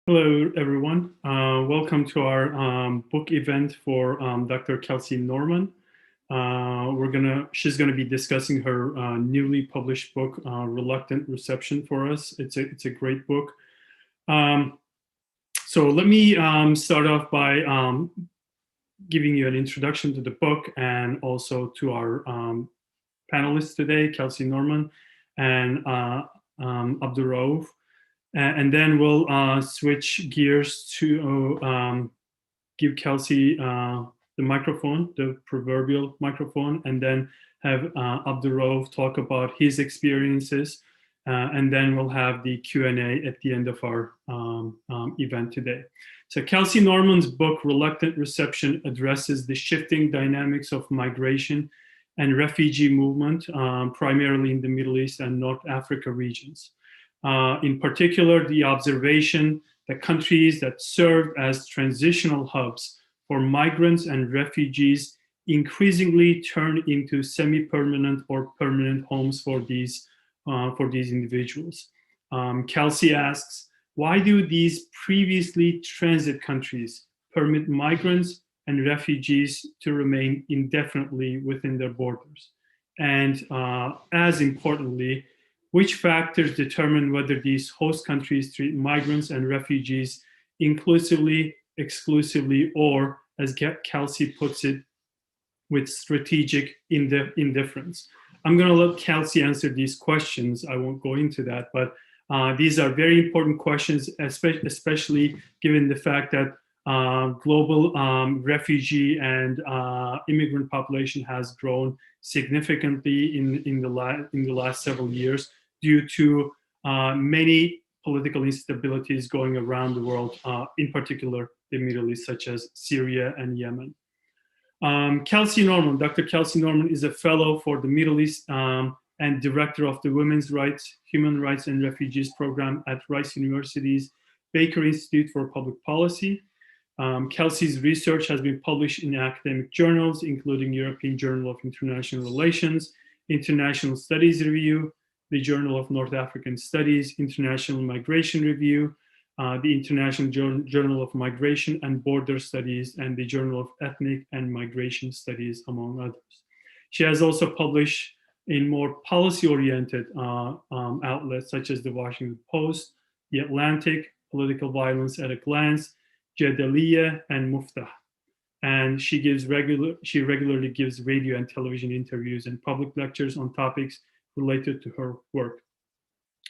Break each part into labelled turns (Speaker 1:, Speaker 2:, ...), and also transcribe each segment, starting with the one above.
Speaker 1: Hello, everyone. Welcome to our book event for Dr. Kelsey Norman. She's gonna be discussing her newly published book, Reluctant Reception, for us. It's a great book. Um, so let me start off by giving you an introduction to the book and also to our panelists today, Kelsey Norman and Abdoul Raouf. And then we'll switch gears to give Kelsey the microphone, the proverbial microphone, and then have Abdoul Raouf talk about his experiences. And then we'll have the Q&A at the end of our event today. So Kelsey Norman's book, Reluctant Reception, addresses the shifting dynamics of migration and refugee movement, primarily in the Middle East and North Africa regions. In particular, the observation that countries that served as transitional hubs for migrants and refugees increasingly turn into semi-permanent or permanent homes for these individuals. Kelsey asks, why do these previously transit countries permit migrants and refugees to remain indefinitely within their borders? And as importantly, which factors determine whether these host countries treat migrants and refugees inclusively, exclusively, or, as Kelsey puts it, with strategic indifference? I'm going to let Kelsey answer these questions. I won't go into that, but these are very important questions, especially given the fact that global refugee and immigrant population has grown significantly in the last several years due to many political instabilities going around the world, in particular the Middle East, such as Syria and Yemen. Kelsey Norman, Dr. Kelsey Norman is a fellow for the Middle East and director of the Women's Rights, Human Rights and Refugees program at Rice University's Baker Institute for Public Policy. Kelsey's research has been published in academic journals, including European Journal of International Relations, International Studies Review, the Journal of North African Studies, International Migration Review, the International Journal of Migration and Border Studies, and the Journal of Ethnic and Migration Studies, among others. She has also published in more policy-oriented outlets such as the Washington Post, The Atlantic, Political Violence at a Glance, Jadaliyya, and Muftah. And she regularly gives radio and television interviews and public lectures on topics related to her work.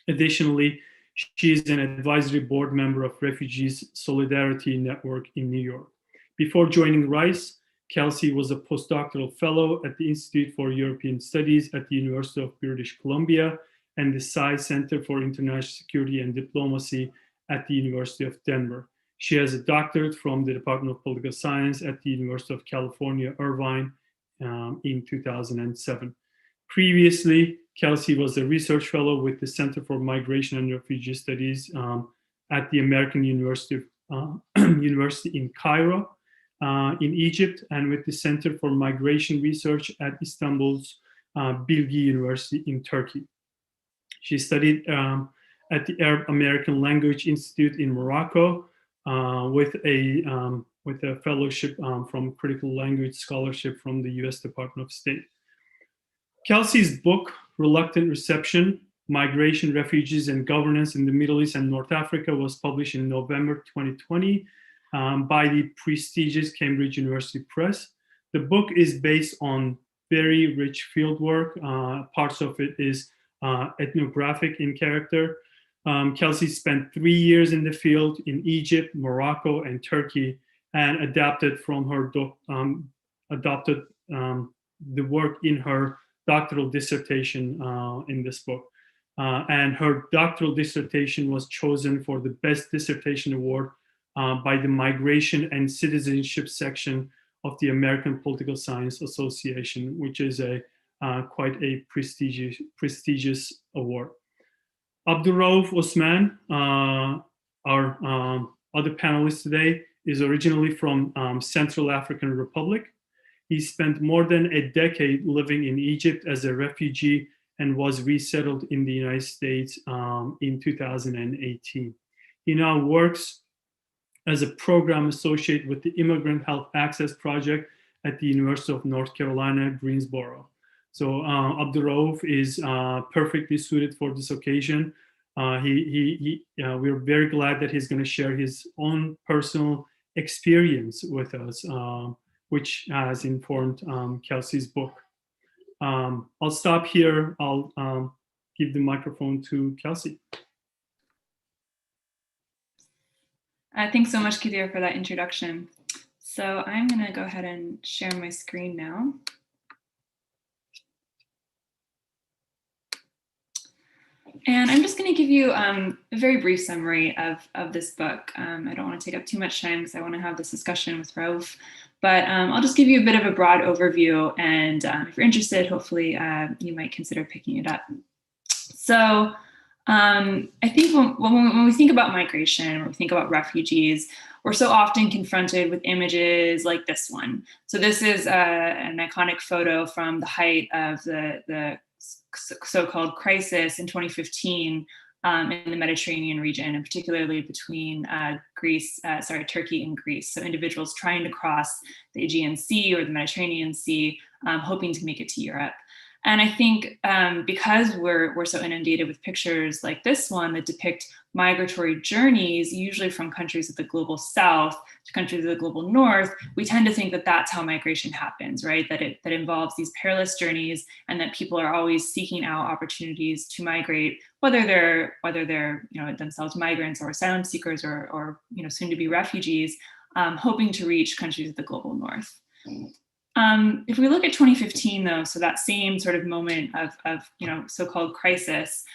Speaker 1: Additionally, she is an advisory board member of Refugees Solidarity Network in New York. Before joining Rice, Kelsey was a postdoctoral fellow at the Institute for European Studies at the University of British Columbia and the Sy Center for International Security and Diplomacy at the University of Denver. She has a doctorate from the Department of Political Science at the University of California, Irvine, in 2007. Previously, Kelsey was a research fellow with the Center for Migration and Refugee Studies at the American University in Cairo, in Egypt, and with the Center for Migration Research at Istanbul's Bilgi University in Turkey. She studied at the Arab American Language Institute in Morocco with a fellowship from Critical Language Scholarship from the U.S. Department of State. Kelsey's book, Reluctant Reception, Migration, Refugees, and Governance in the Middle East and North Africa, was published in November 2020 by the prestigious Cambridge University Press. The book is based on very rich fieldwork. Parts of it is ethnographic in character. Kelsey spent 3 years in the field in Egypt, Morocco, and Turkey, and adapted the work in her doctoral dissertation in this book. And her doctoral dissertation was chosen for the Best Dissertation Award by the Migration and Citizenship section of the American Political Science Association, which is quite a prestigious award. Abdoul Raouf Ousmane, our other panelist today, is originally from Central African Republic. He spent more than a decade living in Egypt as a refugee and was resettled in the United States in 2018. He now works as a program associate with the Immigrant Health Access Project at the University of North Carolina, Greensboro. So Abdoul Raouf is perfectly suited for this occasion. We're very glad that he's going to share his own personal experience with us, which has informed Kelsey's book. I'll stop here. I'll give the microphone to Kelsey.
Speaker 2: Thanks so much, Kadir, for that introduction. So I'm going to go ahead and share my screen now. And I'm just going to give you a very brief summary of this book. I don't want to take up too much time because I want to have this discussion with Raouf. But I'll just give you a bit of a broad overview. And if you're interested, hopefully you might consider picking it up. So I think when we think about migration, when we think about refugees, we're so often confronted with images like this one. So this is an iconic photo from the height of the so-called crisis in 2015 in the Mediterranean region, and particularly between Turkey and Greece. So individuals trying to cross the Aegean Sea or the Mediterranean Sea, hoping to make it to Europe. And I think because we're so inundated with pictures like this one that depict migratory journeys, usually from countries of the global south to countries of the global north, we tend to think that that's how migration happens, right? That involves these perilous journeys, and that people are always seeking out opportunities to migrate, whether they're themselves migrants or asylum seekers or soon to be refugees, hoping to reach countries of the global north. If we look at 2015, though, so that same sort of moment of so-called crisis,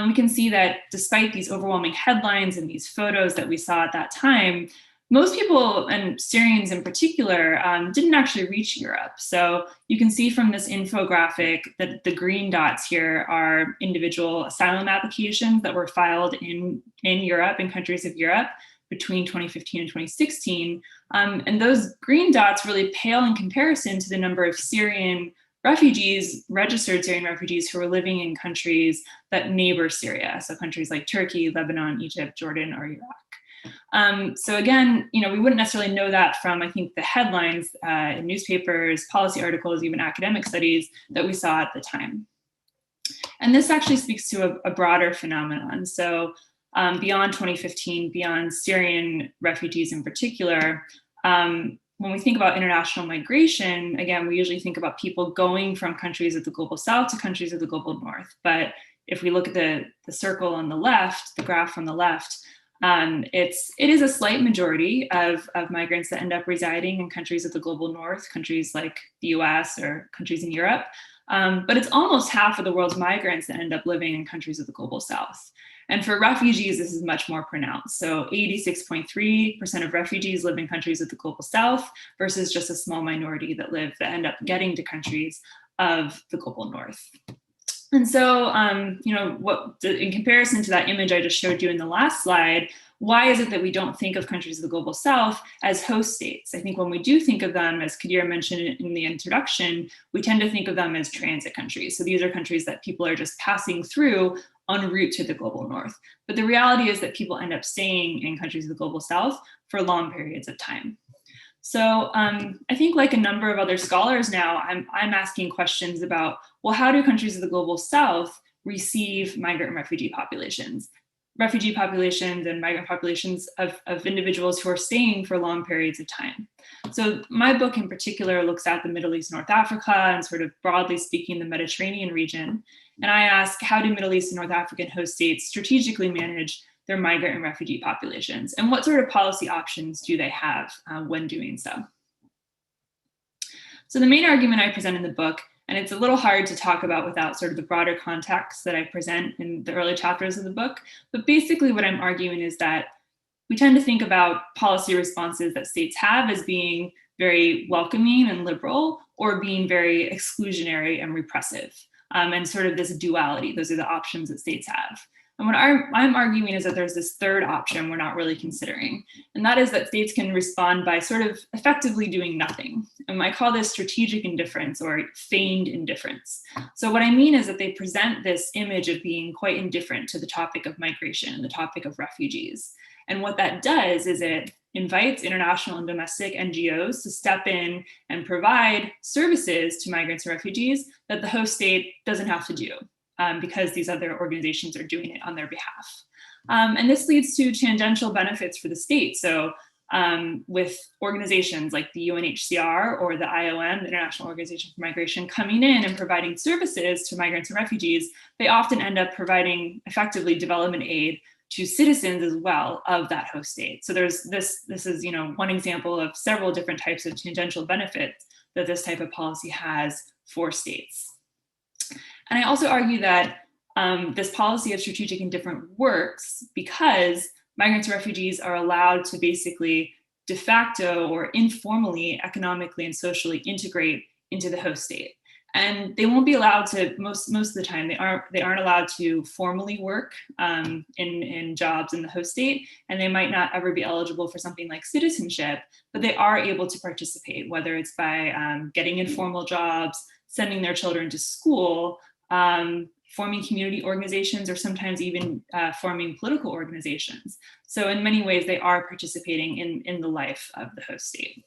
Speaker 2: we can see that despite these overwhelming headlines and these photos that we saw at that time, most people, and Syrians in particular, didn't actually reach Europe. So you can see from this infographic that the green dots here are individual asylum applications that were filed in Europe, in countries of Europe, between 2015 and 2016. And those green dots really pale in comparison to the number of Syrian refugees, registered Syrian refugees who were living in countries that neighbor Syria. So countries like Turkey, Lebanon, Egypt, Jordan, or Iraq. So again, we wouldn't necessarily know that from, I think, the headlines in newspapers, policy articles, even academic studies that we saw at the time. And this actually speaks to a broader phenomenon. So beyond 2015, beyond Syrian refugees in particular, when we think about international migration, again, we usually think about people going from countries of the global south to countries of the global north. But if we look at the circle on the left, the graph on the left, it is a slight majority of migrants that end up residing in countries of the global north, countries like the US or countries in Europe. But it's almost half of the world's migrants that end up living in countries of the global south. And for refugees, this is much more pronounced. So 86.3% of refugees live in countries of the global south versus just a small minority that end up getting to countries of the global north. And so, in comparison to that image I just showed you in the last slide, why is it that we don't think of countries of the global south as host states? I think when we do think of them, as Kadir mentioned in the introduction, we tend to think of them as transit countries. So these are countries that people are just passing through en route to the global north. But the reality is that people end up staying in countries of the global south for long periods of time. So I think, like a number of other scholars now, I'm asking questions about, well, how do countries of the global south receive migrant and refugee populations? Refugee populations and migrant populations of individuals who are staying for long periods of time. So my book in particular looks at the Middle East, North Africa, and sort of broadly speaking, the Mediterranean region. And I ask, how do Middle East and North African host states strategically manage their migrant and refugee populations? And what sort of policy options do they have when doing so? So the main argument I present in the book, and it's a little hard to talk about without sort of the broader context that I present in the early chapters of the book, but basically what I'm arguing is that we tend to think about policy responses that states have as being very welcoming and liberal, or being very exclusionary and repressive. And sort of this duality, those are the options that states have. And what I'm arguing is that there's this third option we're not really considering, and that is that states can respond by sort of effectively doing nothing. And I call this strategic indifference or feigned indifference. So what I mean is that they present this image of being quite indifferent to the topic of migration and the topic of refugees. And what that does is it invites international and domestic NGOs to step in and provide services to migrants and refugees that the host state doesn't have to do because these other organizations are doing it on their behalf. And this leads to tangential benefits for the state. So with organizations like the UNHCR or the IOM, the International Organization for Migration, coming in and providing services to migrants and refugees, they often end up providing effectively development aid to citizens as well of that host state. So there's this is one example of several different types of tangential benefits that this type of policy has for states. And I also argue that this policy of strategic indifference works because migrants and refugees are allowed to basically de facto or informally, economically and socially integrate into the host state. And they won't be allowed to, most of the time, they aren't allowed to formally work in jobs in the host state, and they might not ever be eligible for something like citizenship, but they are able to participate, whether it's by getting informal jobs, sending their children to school, forming community organizations, or sometimes even forming political organizations. So in many ways, they are participating in the life of the host state.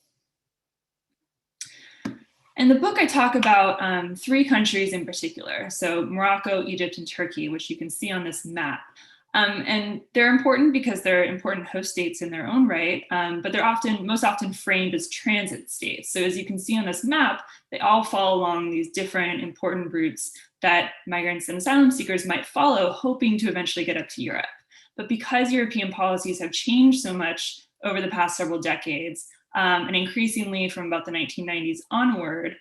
Speaker 2: In the book, I talk about 3 countries in particular. So Morocco, Egypt, and Turkey, which you can see on this map. And they're important because they're important host states in their own right, but they're most often framed as transit states. So as you can see on this map, they all fall along these different important routes that migrants and asylum seekers might follow, hoping to eventually get up to Europe. But because European policies have changed so much over the past several decades, and increasingly from about the 1990s onward,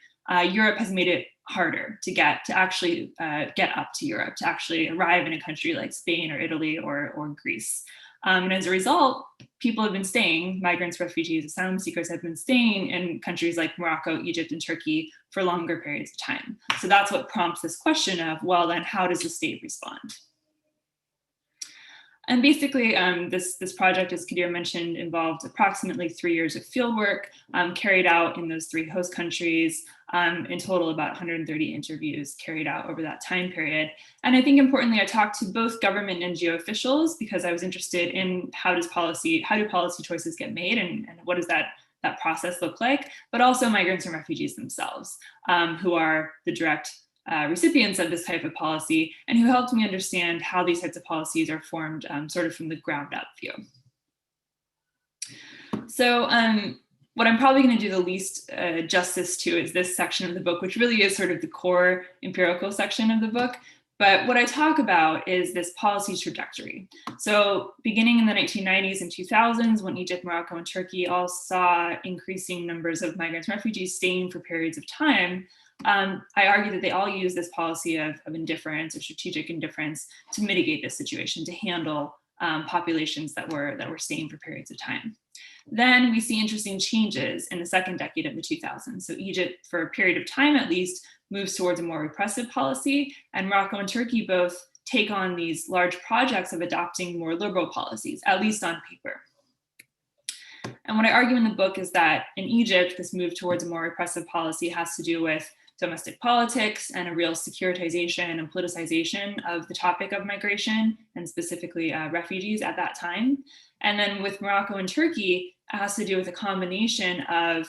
Speaker 2: Europe has made it harder to actually get up to Europe, to actually arrive in a country like Spain or Italy or Greece. And as a result, people have been staying, migrants, refugees, asylum seekers have been staying in countries like Morocco, Egypt, and Turkey for longer periods of time. So that's what prompts this question of, well, then how does the state respond? And basically, this project, as Kadir mentioned, involved approximately 3 years of fieldwork carried out in those 3 host countries. In total, about 130 interviews carried out over that time period. And I think importantly, I talked to both government and NGO officials because I was interested in how do policy choices get made and what does that process look like, but also migrants and refugees themselves, who are the direct recipients of this type of policy and who helped me understand how these types of policies are formed sort of from the ground up view. So what I'm probably going to do the least justice to is this section of the book, which really is sort of the core empirical section of the book. But what I talk about is this policy trajectory. So beginning in the 1990s and 2000s, when Egypt, Morocco, and Turkey all saw increasing numbers of migrants and refugees staying for periods of time, I argue that they all use this policy of indifference or strategic indifference to mitigate this situation, to handle populations that were staying for periods of time. Then we see interesting changes in the second decade of the 2000s. So Egypt, for a period of time at least, moves towards a more repressive policy, and Morocco and Turkey both take on these large projects of adopting more liberal policies, at least on paper. And what I argue in the book is that in Egypt, this move towards a more repressive policy has to do with domestic politics and a real securitization and politicization of the topic of migration, and specifically refugees at that time. And then with Morocco and Turkey, it has to do with a combination of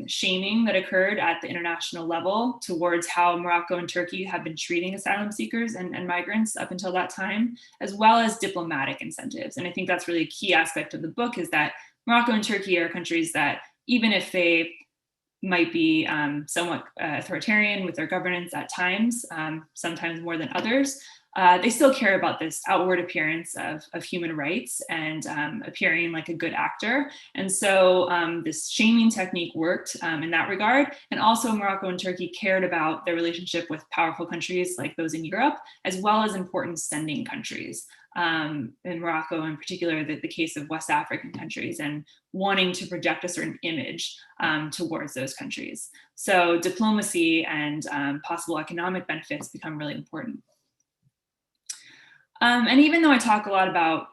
Speaker 2: shaming that occurred at the international level towards how Morocco and Turkey have been treating asylum seekers and migrants up until that time, as well as diplomatic incentives. And I think that's really a key aspect of the book, is that Morocco and Turkey are countries that, even if they might be somewhat authoritarian with their governance at times, sometimes more than others, they still care about this outward appearance of human rights and appearing like a good actor. And so this shaming technique worked in that regard. And also Morocco and Turkey cared about their relationship with powerful countries like those in Europe, as well as important sending countries. In Morocco in particular, the case of West African countries, and wanting to project a certain image towards those countries. So diplomacy and possible economic benefits become really important. And even though I talk a lot about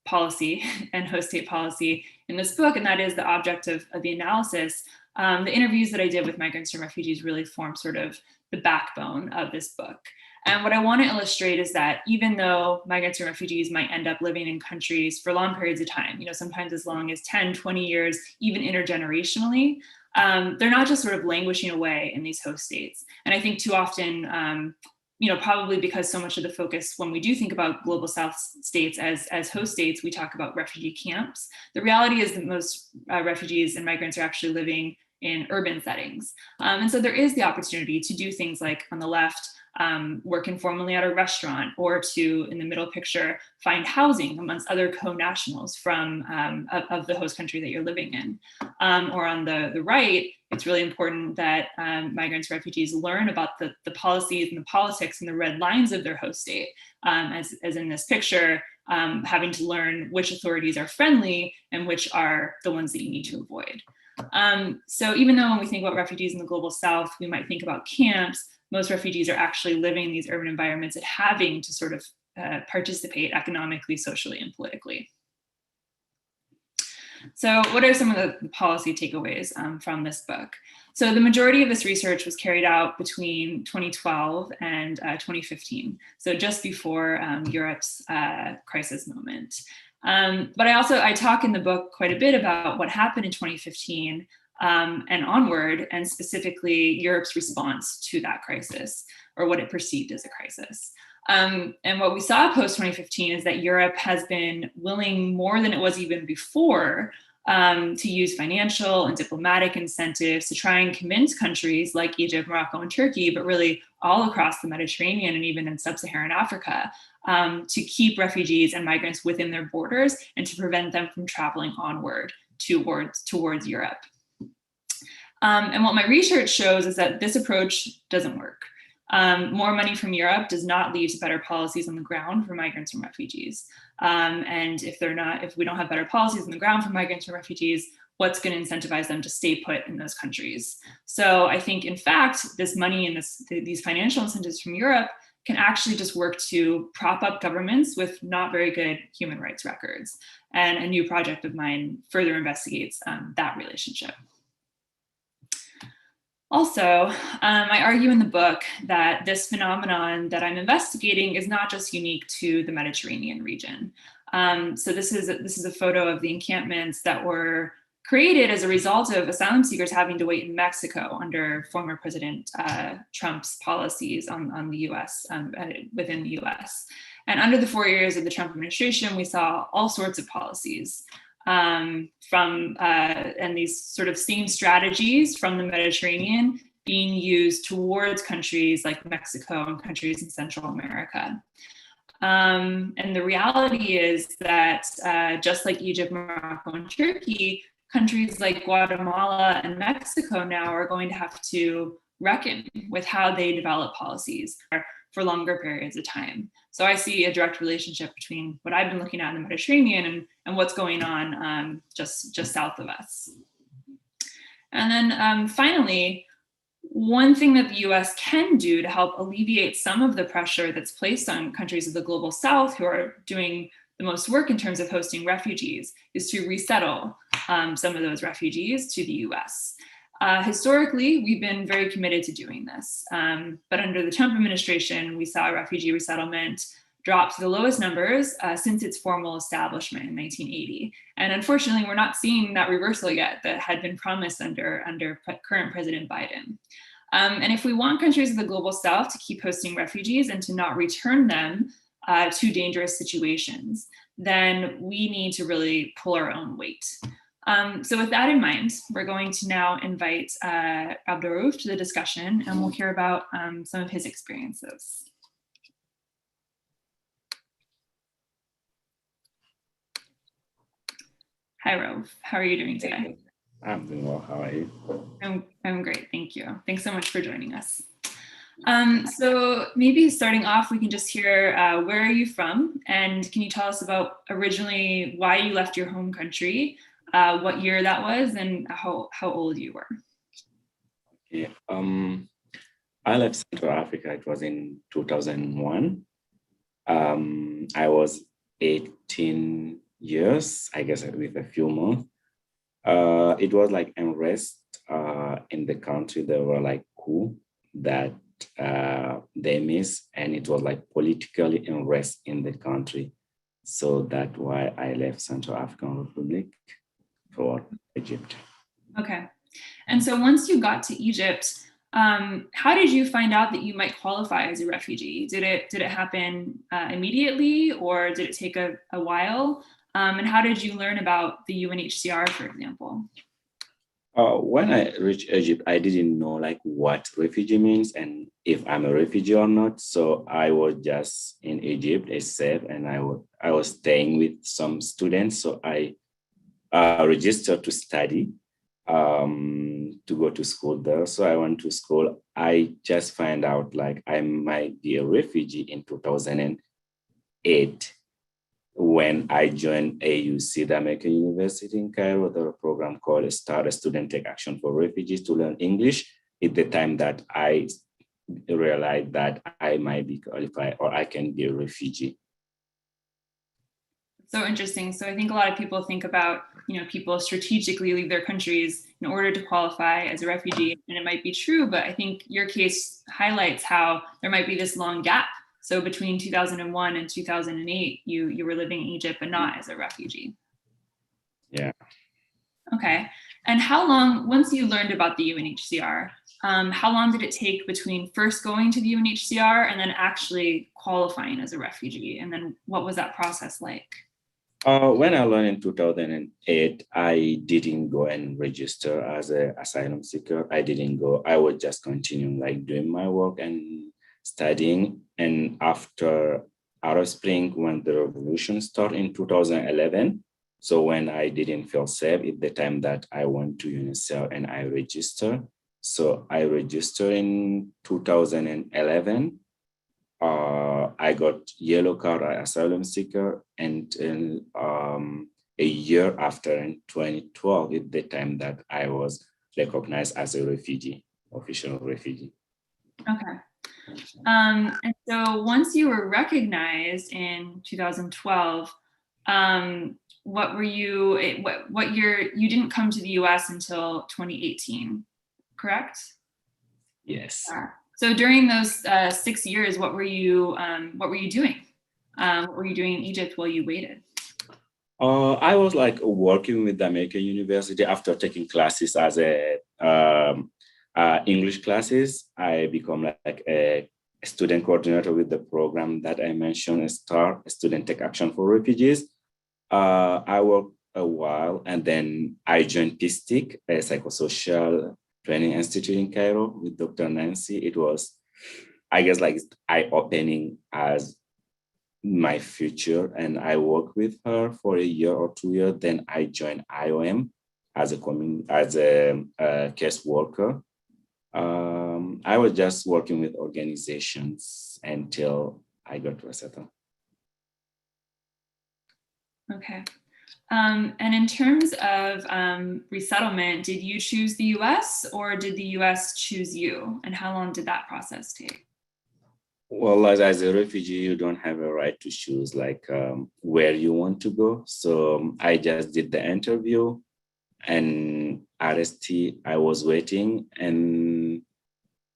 Speaker 2: policy and host state policy in this book, and that is the object of the analysis, the interviews that I did with migrants and refugees really form sort of the backbone of this book. And what I want to illustrate is that even though migrants and refugees might end up living in countries for long periods of time, sometimes as long as 10, 20 years, even intergenerationally, they're not just sort of languishing away in these host states. And I think too often, probably because so much of the focus when we do think about global South states as host states, we talk about refugee camps. The reality is that most refugees and migrants are actually living in urban settings. And so there is the opportunity to do things like on the left, work informally at a restaurant, or to, in the middle picture, find housing amongst other co-nationals from of the host country that you're living in. Or on the right, it's really important that migrants, refugees learn about the policies and the politics and the red lines of their host state, as in this picture, having to learn which authorities are friendly and which are the ones that you need to avoid. So even though when we think about refugees in the global South, we might think about camps, most refugees are actually living in these urban environments and having to sort of participate economically, socially, and politically. So what are some of the policy takeaways from this book? So the majority of this research was carried out between 2012 and 2015, so just before Europe's crisis moment. But I talk in the book quite a bit about what happened in 2015 and onward, and specifically Europe's response to that crisis, or what it perceived as a crisis. And what we saw post 2015 is that Europe has been willing, more than it was even before, to use financial and diplomatic incentives to try and convince countries like Egypt, Morocco, and Turkey, but really all across the Mediterranean and even in sub-Saharan Africa, to keep refugees and migrants within their borders and to prevent them from traveling onward towards Europe. And what my research shows is that this approach doesn't work. More money from Europe does not lead to better policies on the ground for migrants and refugees. And if we don't have better policies on the ground for migrants and refugees, what's going to incentivize them to stay put in those countries? So I think, in fact, this money and these financial incentives from Europe can actually just work to prop up governments with not very good human rights records. And a new project of mine further investigates that relationship. Also, I argue in the book that this phenomenon that I'm investigating is not just unique to the Mediterranean region. So this is a photo of the encampments that were created as a result of asylum seekers having to wait in Mexico under former President Trump's policies on the US, within the US. And under the 4 years of the Trump administration, we saw all sorts of policies and these sort of same strategies from the Mediterranean being used towards countries like Mexico and countries in Central America. And the reality is that just like Egypt, Morocco, and Turkey, countries like Guatemala and Mexico now are going to have to reckon with how they develop policies for longer periods of time. So I see a direct relationship between what I've been looking at in the Mediterranean and what's going on just south of us. And then finally, one thing that the US can do to help alleviate some of the pressure that's placed on countries of the global South who are doing the most work in terms of hosting refugees is to resettle some of those refugees to the US. Historically, we've been very committed to doing this, but under the Trump administration, we saw refugee resettlement drop to the lowest numbers since its formal establishment in 1980. And unfortunately, we're not seeing that reversal yet that had been promised under current President Biden. And if we want countries of the global South to keep hosting refugees and to not return them to dangerous situations, then we need to really pull our own weight. So with that in mind, we're going to now invite Abdoul Raouf to the discussion, and we'll hear about some of his experiences. Hi, Raouf. How are you doing today?
Speaker 3: I'm doing well. How are you?
Speaker 2: I'm great. Thank you. Thanks so much for joining us. So maybe starting off, we can just hear where are you from? And can you tell us about originally why you left your home country, what year that was, and how old you were?
Speaker 3: Okay. I left Central Africa. It was in 2001. I was 18 years, I guess, with a few months. It was like unrest in the country. There were like coups that they miss, and it was like politically unrest in the country. So that's why I left Central African Republic for Egypt.
Speaker 2: Okay. And so once you got to Egypt, how did you find out that you might qualify as a refugee? Did it happen immediately, or did it take a while? And how did you learn about the UNHCR, for example?
Speaker 3: When I reached Egypt, I didn't know like what refugee means and if I'm a refugee or not. So I was just in Egypt, it's safe, and I was staying with some students. So I registered to study, to go to school there. So I went to school. I just find out like I might be a refugee in 2008 when I joined AUC, the American University in Cairo, the program called Start a Student Take Action for Refugees to learn English. At the time that I realized that I might be qualified or I can be a refugee.
Speaker 2: So interesting. So I think a lot of people think about, people strategically leave their countries in order to qualify as a refugee, and it might be true, but I think your case highlights how there might be this long gap. So between 2001 and 2008, you were living in Egypt, but not as a refugee.
Speaker 3: Yeah.
Speaker 2: Okay. And how long, once you learned about the UNHCR, how long did it take between first going to the UNHCR and then actually qualifying as a refugee? And then what was that process like?
Speaker 3: When I learned in 2008, I didn't go and register as an asylum seeker. I didn't go. I was just continuing like doing my work and studying. And after Arab Spring, when the revolution started in 2011, so when I didn't feel safe at the time that I went to UNICEF and I registered. So I registered in 2011. I got yellow card asylum seeker, and a year after, in 2012, at the time that I was recognized as a refugee, official refugee.
Speaker 2: Okay. And so once you were recognized in 2012, what were you, what year, you didn't come to the US until 2018, correct?
Speaker 3: Yes.
Speaker 2: So during those 6 years, what were you doing? What were you doing in Egypt while you waited?
Speaker 3: I was like working with the American University after taking classes as a English classes. I become like a student coordinator with the program that I mentioned, STAR, Student Take Action for Refugees. I worked a while, and then I joined PSTIC, a psychosocial training institute in Cairo with Dr. Nancy. It was, I guess, like eye-opening as my future, and I worked with her for a year or 2 years. Then I joined IOM as a case worker. I was just working with organizations until I got resettled.
Speaker 2: Okay. And in terms of resettlement, did you choose the US or did the US choose you? And how long did that process take?
Speaker 3: Well, as a refugee, you don't have a right to choose like where you want to go. So I just did the interview, and RST, I was waiting, and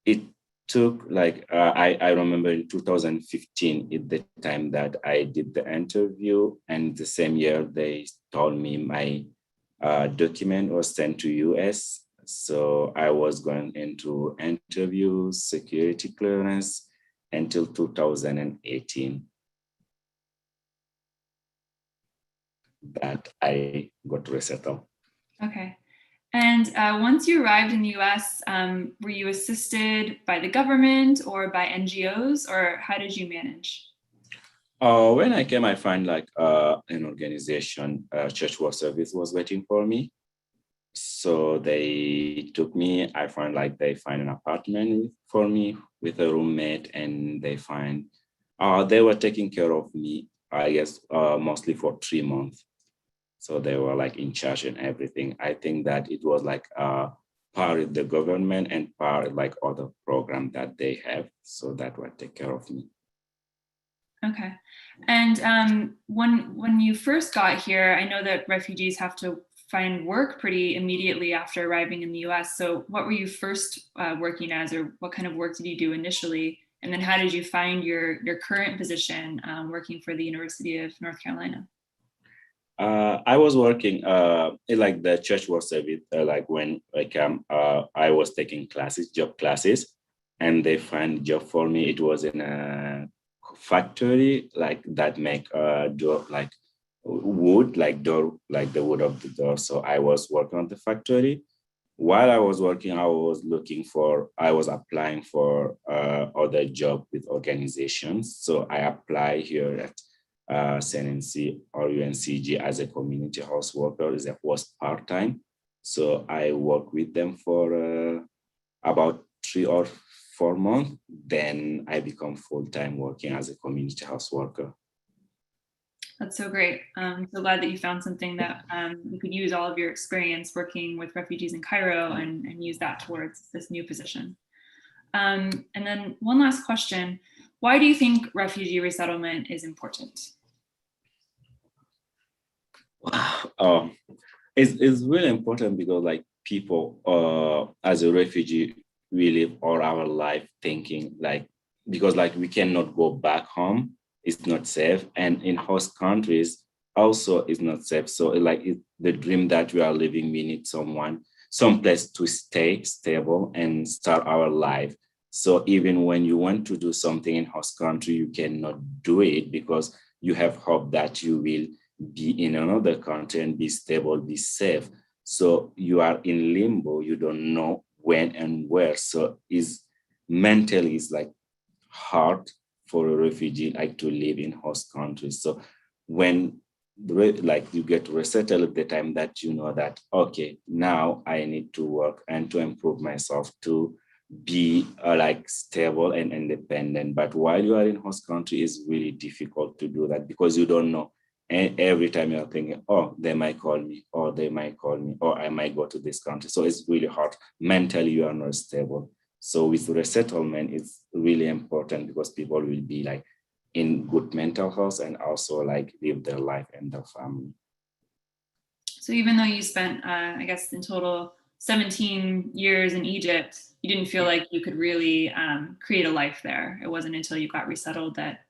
Speaker 3: it took like, I remember in 2015, at the time that I did the interview, and the same year they told me my document was sent to US. So I was going into interviews, security clearance, until 2018 that I got resettled.
Speaker 2: Okay. And once you arrived in the US, were you assisted by the government or by NGOs, or how did you manage?
Speaker 3: When I came, I found like an organization, Church Work Service was waiting for me. So they took me. I found like they find an apartment for me with a roommate, and they were taking care of me, I guess, mostly for 3 months. So they were like in charge and everything. I think that it was like part of the government and part like other program that they have. So that would take care of me.
Speaker 2: Okay. And when you first got here, I know that refugees have to find work pretty immediately after arriving in the US. So what were you first working as, or what kind of work did you do initially? And then how did you find your current position working for the University of North Carolina?
Speaker 3: I was working in like the church work service, like when I was taking classes, job classes, and they find job for me. It was in a factory like that make door like wood, like door, like the wood of the door. So I was working on the factory. While I was working, I was applying for other job with organizations. So I apply here at CNNC or UNCG as a community house worker. It was part-time. So I worked with them for about 3 or 4 months. Then I become full-time working as a community house worker.
Speaker 2: That's so great. I'm so glad that you found something that you could use all of your experience working with refugees in Cairo and use that towards this new position. And then one last question. Why do you think refugee resettlement is important?
Speaker 3: Wow. It's really important because like people as a refugee, we live all our life thinking like, because like we cannot go back home, it's not safe. And in host countries also is not safe. So like the dream that we are living, we need some place to stay stable and start our life. So even when you want to do something in host country, you cannot do it because you have hope that you will be in another country and be stable, be safe. So you are in limbo, you don't know when and where. So mentally it's like hard for a refugee like to live in host countries. So when like you get resettled at the time that you know that, okay, now I need to work and to improve myself to be like stable and independent. But while you are in host country, it's really difficult to do that because you don't know. And every time you're thinking, oh, they might call me, or they might call me, or I might go to this country. So it's really hard. Mentally, you are not stable. So with resettlement, it's really important because people will be like in good mental health and also like live their life and their family.
Speaker 2: So even though you spent, I guess in total 17 years in Egypt, you didn't feel like you could really create a life there. It wasn't until you got resettled that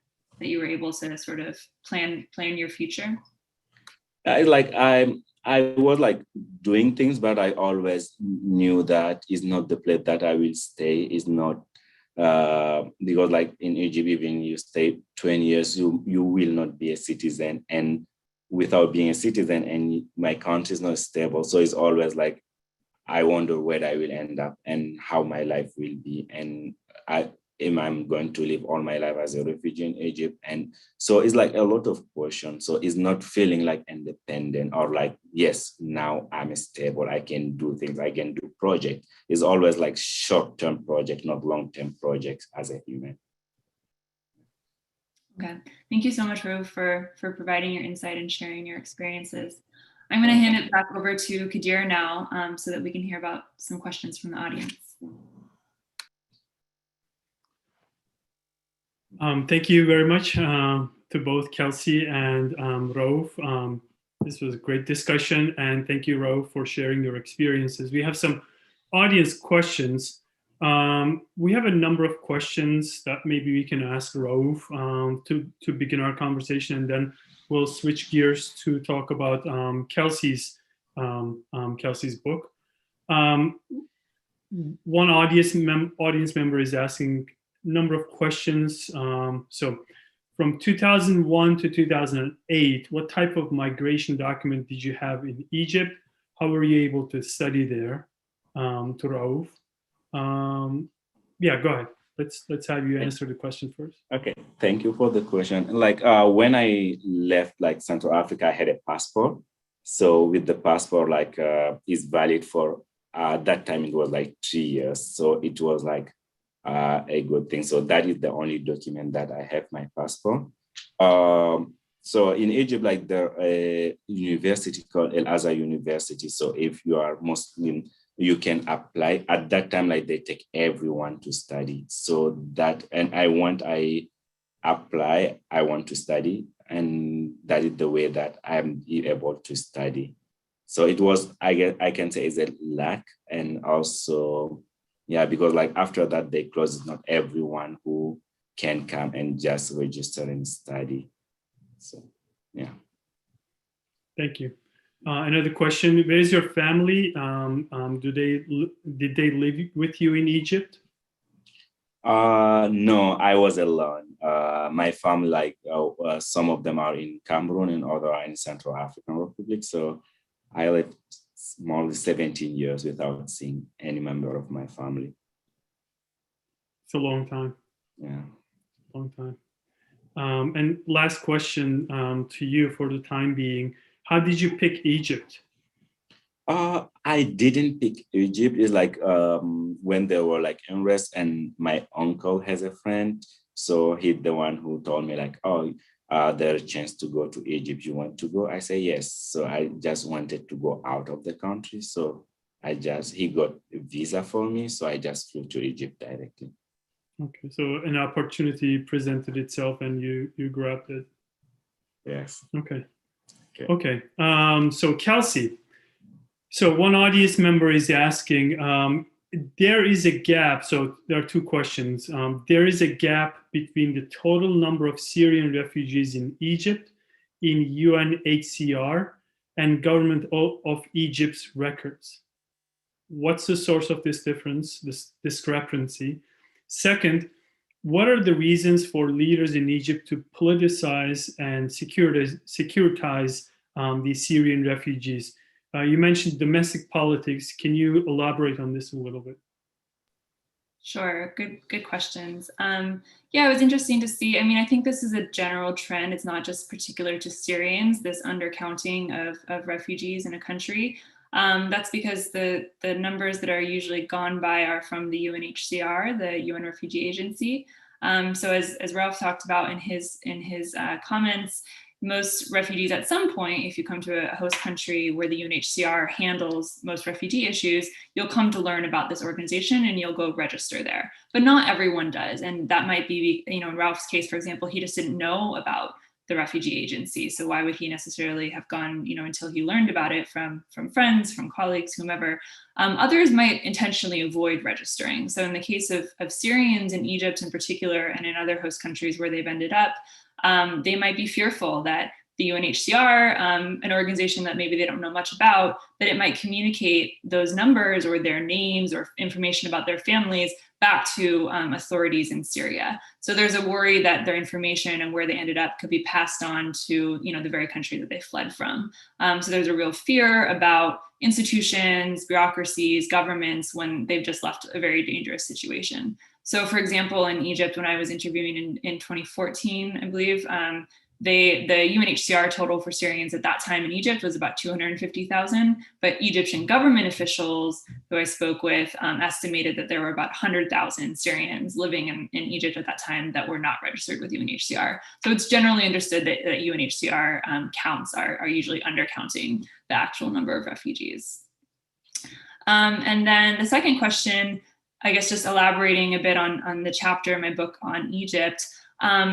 Speaker 2: you were able to sort of plan your future?
Speaker 3: I was like doing things, but I always knew that is not the place that I will stay. Is not because like in Egypt, even you stay 20 years, you will not be a citizen, and without being a citizen, and my country is not stable. So it's always like I wonder where I will end up and how my life will be, and I'm going to live all my life as a refugee in Egypt. And so it's like a lot of questions. So it's not feeling like independent or like, yes, now I'm stable, I can do things, I can do projects. It's always like short-term project, not long-term projects as a human.
Speaker 2: Okay, thank you so much, Raouf, for providing your insight and sharing your experiences. I'm going to hand it back over to Kadir now so that we can hear about some questions from the audience.
Speaker 1: Thank you very much to both Kelsey and Raouf. This was a great discussion, and thank you, Raouf, for sharing your experiences. We have some audience questions. We have a number of questions that maybe we can ask Raouf to begin our conversation, and then we'll switch gears to talk about Kelsey's book. One audience member is asking number of questions. So from 2001 to 2008, what type of migration document did you have in Egypt? How were you able to study there? To Raouf. Yeah, go ahead. Let's have you answer the question first.
Speaker 3: Okay, thank you for the question. Like when I left like Central Africa, I had a passport. So with the passport, like is valid for that time it was like 3 years. So it was like a good thing. So that is the only document that I have, my passport. So in Egypt, like there a university called El Azhar University. So if you are Muslim, you can apply. At that time, like they take everyone to study. So that, and I want to study. And that is the way that I'm able to study. So it was, I can say, is a lack. And also, yeah, because like after that, they closed, not everyone who can come and just register and study. So, yeah.
Speaker 1: Thank you. Another question, where is your family? Did they live with you in Egypt?
Speaker 3: No, I was alone. My family, like some of them are in Cameroon and other are in Central African Republic. So I lived more than 17 years without seeing any member of my family.
Speaker 1: It's a long time.
Speaker 3: Yeah.
Speaker 1: Long time. And last question to you for the time being. How did you pick Egypt?
Speaker 3: I didn't pick Egypt. It's like when there were like unrest, and my uncle has a friend. So he's the one who told me like, oh, there's a chance to go to Egypt. You want to go? I say yes. So I just wanted to go out of the country. So he got a visa for me. So I just flew to Egypt directly.
Speaker 1: Okay, so an opportunity presented itself and you grabbed it.
Speaker 3: Yes.
Speaker 1: Okay. So Kelsey, so one audience member is asking, there is a gap. So there are two questions. There is a gap between the total number of Syrian refugees in Egypt, in UNHCR, and government of Egypt's records. What's the source of this difference, this discrepancy? Second, what are the reasons for leaders in Egypt to politicize and securitize the Syrian refugees? You mentioned domestic politics. Can you elaborate on this a little bit?
Speaker 2: Sure, good questions. Yeah, it was interesting to see. I mean, I think this is a general trend. It's not just particular to Syrians, this undercounting of refugees in a country. That's because the numbers that are usually gone by are from the UNHCR, the UN Refugee Agency. So as Raouf talked about in his comments, most refugees at some point, if you come to a host country where the UNHCR handles most refugee issues, you'll come to learn about this organization and you'll go register there. But not everyone does. And that might be, in Raouf's case, for example, he just didn't know about the refugee agency. So why would he necessarily have gone, until he learned about it from friends, from colleagues, whomever. Others might intentionally avoid registering. So in the case of Syrians in Egypt in particular, and in other host countries where they've ended up, they might be fearful that the UNHCR, an organization that maybe they don't know much about, that it might communicate those numbers or their names or information about their families back to authorities in Syria. So there's a worry that their information and where they ended up could be passed on to the very country that they fled from. So there's a real fear about institutions, bureaucracies, governments when they've just left a very dangerous situation. So for example, in Egypt, when I was interviewing in 2014, I believe, the UNHCR total for Syrians at that time in Egypt was about 250,000, but Egyptian government officials who I spoke with estimated that there were about 100,000 Syrians living in Egypt at that time that were not registered with UNHCR. So it's generally understood that UNHCR counts are usually undercounting the actual number of refugees. And then the second question, I guess just elaborating a bit on the chapter in my book on Egypt.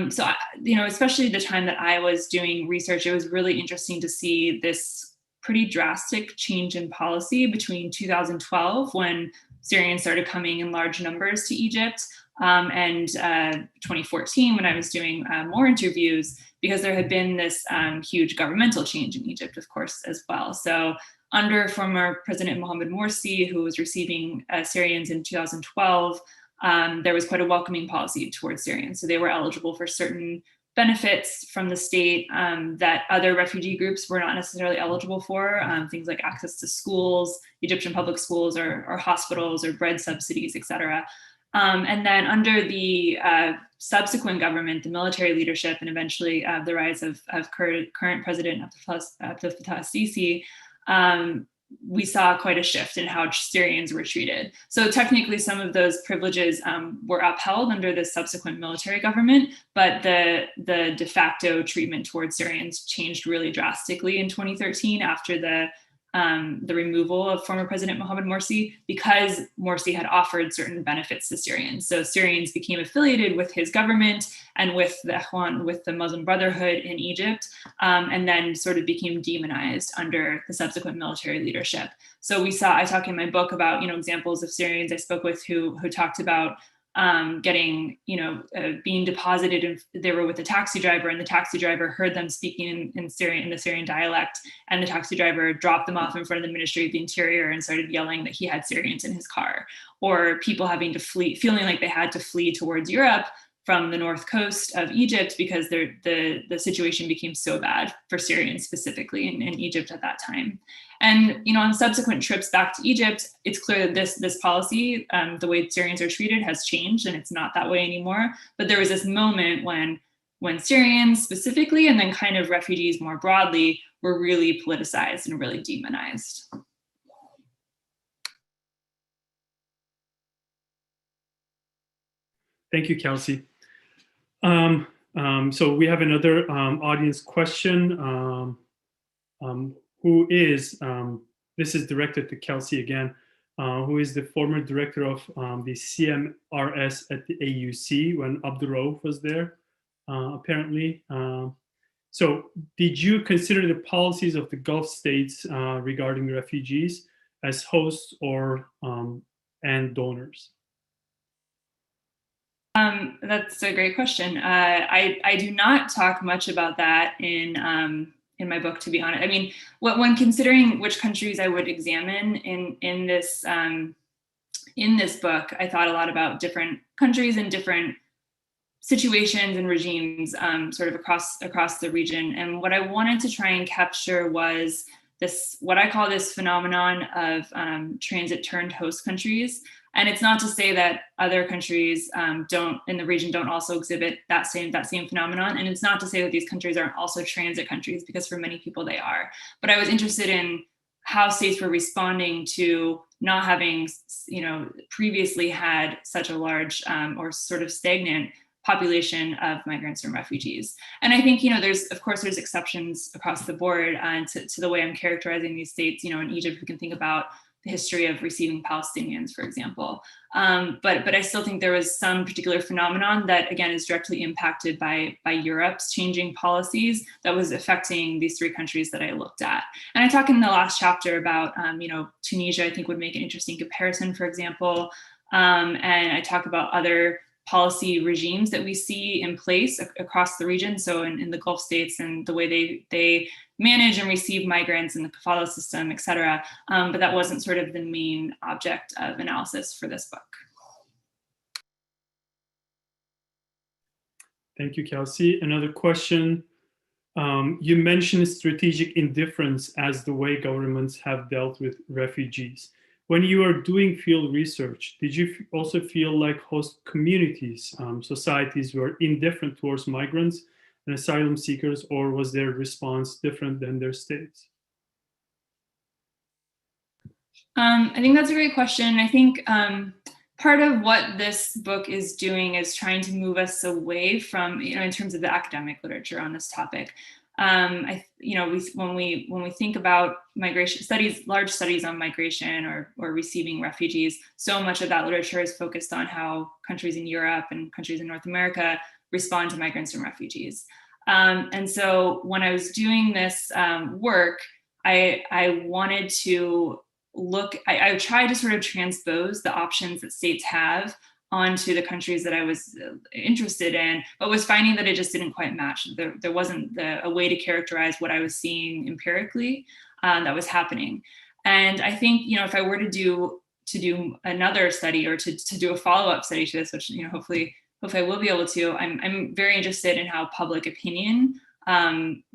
Speaker 2: So, especially the time that I was doing research, it was really interesting to see this pretty drastic change in policy between 2012, when Syrians started coming in large numbers to Egypt, and 2014, when I was doing more interviews, because there had been this huge governmental change in Egypt, of course, as well. So under former President Mohamed Morsi, who was receiving Syrians in 2012, there was quite a welcoming policy towards Syrians. So they were eligible for certain benefits from the state that other refugee groups were not necessarily eligible for, things like access to schools, Egyptian public schools, or hospitals, or bread subsidies, etc. And then under the subsequent government, the military leadership, and eventually the rise of current President Abdel Fattah Sisi, we saw quite a shift in how Syrians were treated. So technically some of those privileges were upheld under the subsequent military government, but the de facto treatment towards Syrians changed really drastically in 2013 after the the removal of former President Mohamed Morsi because Morsi had offered certain benefits to Syrians. So Syrians became affiliated with his government and with the Ikhwan, with the Muslim Brotherhood in Egypt, and then sort of became demonized under the subsequent military leadership. So I talk in my book about, examples of Syrians I spoke with who talked about getting, being deposited, and they were with a taxi driver, and the taxi driver heard them speaking in the Syrian dialect, and the taxi driver dropped them off in front of the Ministry of the Interior and started yelling that he had Syrians in his car. Or people having to flee, feeling like they had to flee towards Europe from the north coast of Egypt because the situation became so bad for Syrians specifically in Egypt at that time. And on subsequent trips back to Egypt, it's clear that this policy, the way Syrians are treated, has changed, and it's not that way anymore. But there was this moment when Syrians specifically, and then kind of refugees more broadly, were really politicized and really demonized.
Speaker 1: Thank you, Kelsey. So we have another audience question. Who is, this is directed to Kelsey again, who is the former director of the CMRS at the AUC when Abdoul Raouf was there, apparently. So did you consider the policies of the Gulf states regarding refugees as hosts or and donors?
Speaker 2: That's a great question. I do not talk much about that in my book, to be honest. I mean, when considering which countries I would examine in this book, I thought a lot about different countries and different situations and regimes sort of across the region. And what I wanted to try and capture was this, what I call this phenomenon of transit turned host countries. And it's not to say that other countries in the region don't also exhibit that same phenomenon. And it's not to say that these countries aren't also transit countries, because for many people they are. But I was interested in how states were responding to not having, previously had such a large or sort of stagnant population of migrants and refugees. And I think, there's exceptions across the board to the way I'm characterizing these states. In Egypt, we can think about the history of receiving Palestinians, for example. But I still think there was some particular phenomenon that, again, is directly impacted by Europe's changing policies that was affecting these three countries that I looked at. And I talk in the last chapter about, Tunisia, I think would make an interesting comparison, for example. And I talk about other policy regimes that we see in place across the region. So in the Gulf states and the way they manage and receive migrants in the kafala system, et cetera. But that wasn't sort of the main object of analysis for this book.
Speaker 1: Thank you, Kelsey. Another question. You mentioned strategic indifference as the way governments have dealt with refugees. When you are doing field research, did you also feel like host communities, societies were indifferent towards migrants and asylum seekers, or was their response different than their states?
Speaker 2: I think that's a great question. I think part of what this book is doing is trying to move us away from, in terms of the academic literature on this topic. When we think about migration studies, large studies on migration or receiving refugees, so much of that literature is focused on how countries in Europe and countries in North America respond to migrants and refugees. And so when I was doing this work, I wanted to I tried to sort of transpose the options that states have onto the countries that I was interested in, but was finding that it just didn't quite match. There wasn't a way to characterize what I was seeing empirically that was happening. And I think, if I were to do another study or to do a follow-up study to this, which hopefully I will be able to, I'm very interested in how public opinion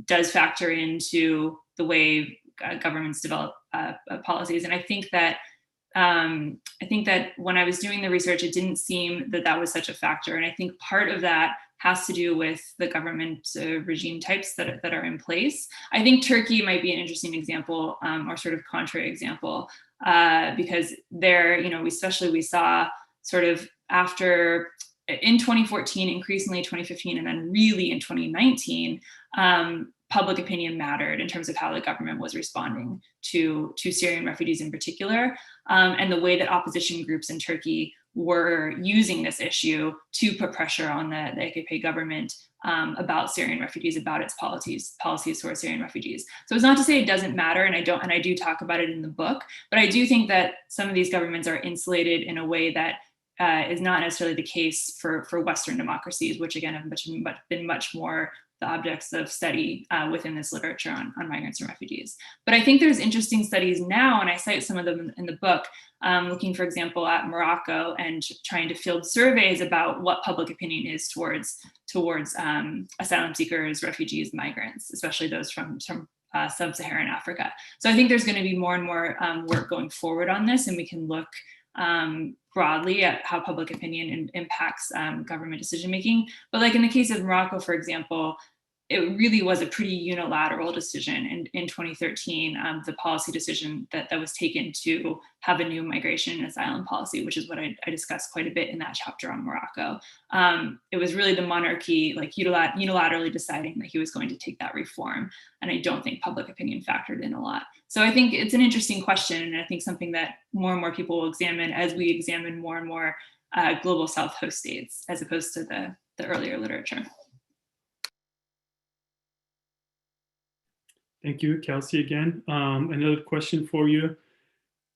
Speaker 2: does factor into the way governments develop policies. And I think that when I was doing the research, it didn't seem that was such a factor. And I think part of that has to do with the government regime types that are in place. I think Turkey might be an interesting example, or sort of contrary example, because there, we saw sort of after in 2014, increasingly 2015, and then really in 2019, public opinion mattered in terms of how the government was responding to Syrian refugees in particular, and the way that opposition groups in Turkey were using this issue to put pressure on the AKP government about Syrian refugees, about its policies towards Syrian refugees. So it's not to say it doesn't matter, and I do talk about it in the book, but I do think that some of these governments are insulated in a way that is not necessarily the case for Western democracies, which again have been much more the objects of study within this literature on migrants and refugees. But I think there's interesting studies now, and I cite some of them in the book, looking, for example, at Morocco and trying to field surveys about what public opinion is towards asylum seekers, refugees, migrants, especially those from sub-Saharan Africa. So I think there's going to be more and more work going forward on this, and we can look broadly at how public opinion impacts government decision making. But like in the case of Morocco, for example, it really was a pretty unilateral decision in 2013, the policy decision that was taken to have a new migration and asylum policy, which is what I discussed quite a bit in that chapter on Morocco. It was really the monarchy like unilaterally deciding that he was going to take that reform. And I don't think public opinion factored in a lot. So I think it's an interesting question, and I think something that more and more people will examine as we examine more and more global South host states, as opposed to the earlier literature.
Speaker 1: Thank you, Kelsey, again. Another question for you.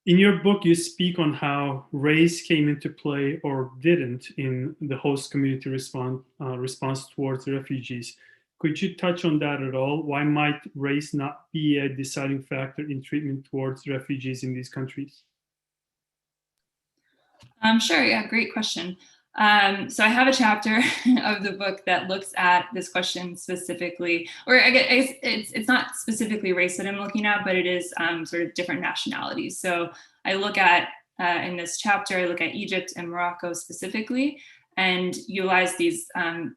Speaker 1: In your book, you speak on how race came into play or didn't in the host community response towards refugees. Could you touch on that at all? Why might race not be a deciding factor in treatment towards refugees in these countries?
Speaker 2: Sure, yeah, great question. So I have a chapter of the book that looks at this question specifically, or I guess it's not specifically race that I'm looking at, but it is sort of different nationalities. So I look at, in this chapter, I look at Egypt and Morocco specifically, and utilize these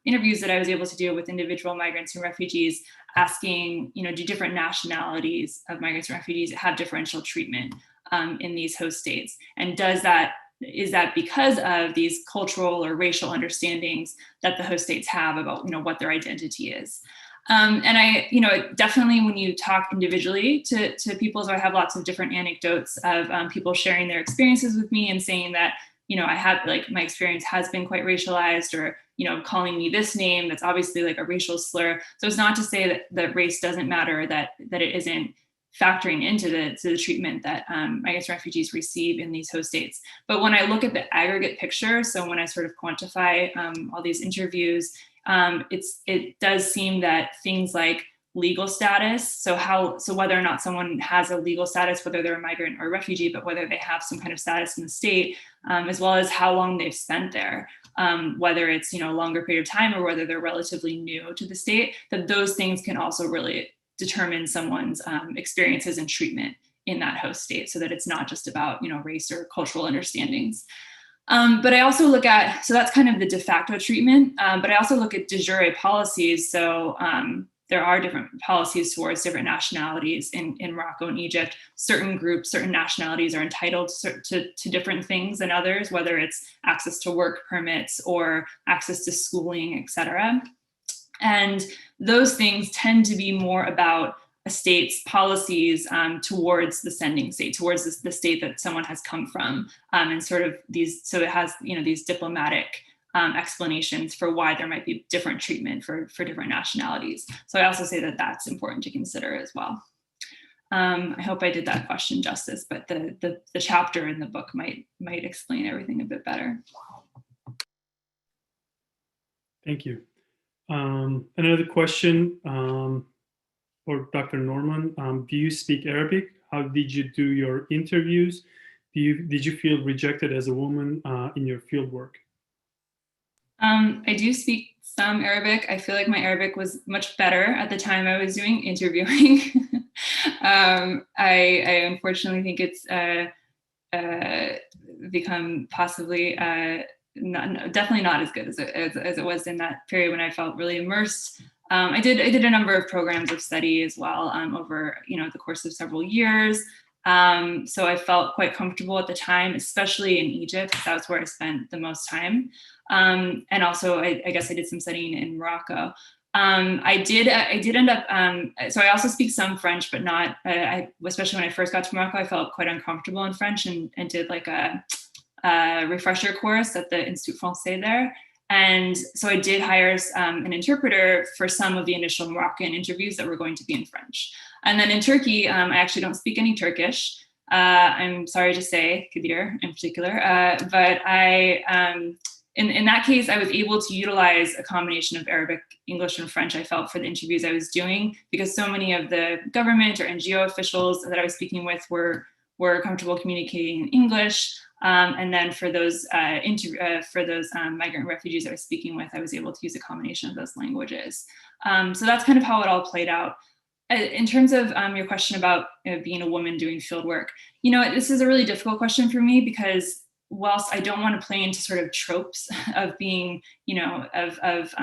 Speaker 2: interviews that I was able to do with individual migrants and refugees, asking, do different nationalities of migrants and refugees have differential treatment in these host states? And is that because of these cultural or racial understandings that the host states have about what their identity is? And I definitely, when you talk individually to people, so I have lots of different anecdotes of people sharing their experiences with me and saying that I have, like, my experience has been quite racialized, or calling me this name that's obviously like a racial slur. So it's not to say that race doesn't matter, that it isn't factoring into the treatment that migrants and refugees receive in these host states. But when I look at the aggregate picture, so when I sort of quantify all these interviews, it does seem that things like legal status, so whether or not someone has a legal status, whether they're a migrant or a refugee, but whether they have some kind of status in the state, as well as how long they've spent there, whether it's a longer period of time or whether they're relatively new to the state, that those things can also really determine someone's experiences and treatment in that host state, so that it's not just about race or cultural understandings. But I also look at, so that's kind of the de facto treatment, but I also look at de jure policies. So there are different policies towards different nationalities in Morocco and Egypt. Certain groups, certain nationalities are entitled to different things than others, whether it's access to work permits or access to schooling, et cetera. And those things tend to be more about a state's policies towards the sending state, towards the state that someone has come from, and sort of these, so it has these diplomatic explanations for why there might be different treatment for different nationalities. So I also say that that's important to consider as well. I hope I did that question justice, but the chapter in the book might explain everything a bit better.
Speaker 1: Thank you. Another question for Dr. Norman. Do you speak Arabic? How did you do your interviews? Did you feel rejected as a woman in your field work?
Speaker 2: I do speak some Arabic. I feel like my Arabic was much better at the time I was doing interviewing. I unfortunately think it's become possibly definitely not as good as it was in that period when I felt really immersed. I did a number of programs of study as well over the course of several years. So I felt quite comfortable at the time, especially in Egypt. That was where I spent the most time. And also, I guess I did some studying in Morocco. I did end up, so I also speak some French, but not, especially when I first got to Morocco, I felt quite uncomfortable in French and did like a refresher course at the Institut Français there. And so I did hire an interpreter for some of the initial Moroccan interviews that were going to be in French. And then in Turkey, I actually don't speak any Turkish. I'm sorry to say, Kadir in particular, but in that case, I was able to utilize a combination of Arabic, English, and French, I felt, for the interviews I was doing, because so many of the government or NGO officials that I was speaking with were comfortable communicating in English. And then for those migrant refugees I was speaking with, I was able to use a combination of those languages. So that's kind of how it all played out. In terms of your question about being a woman doing field work, this is a really difficult question for me, because whilst I don't want to play into sort of tropes of being, of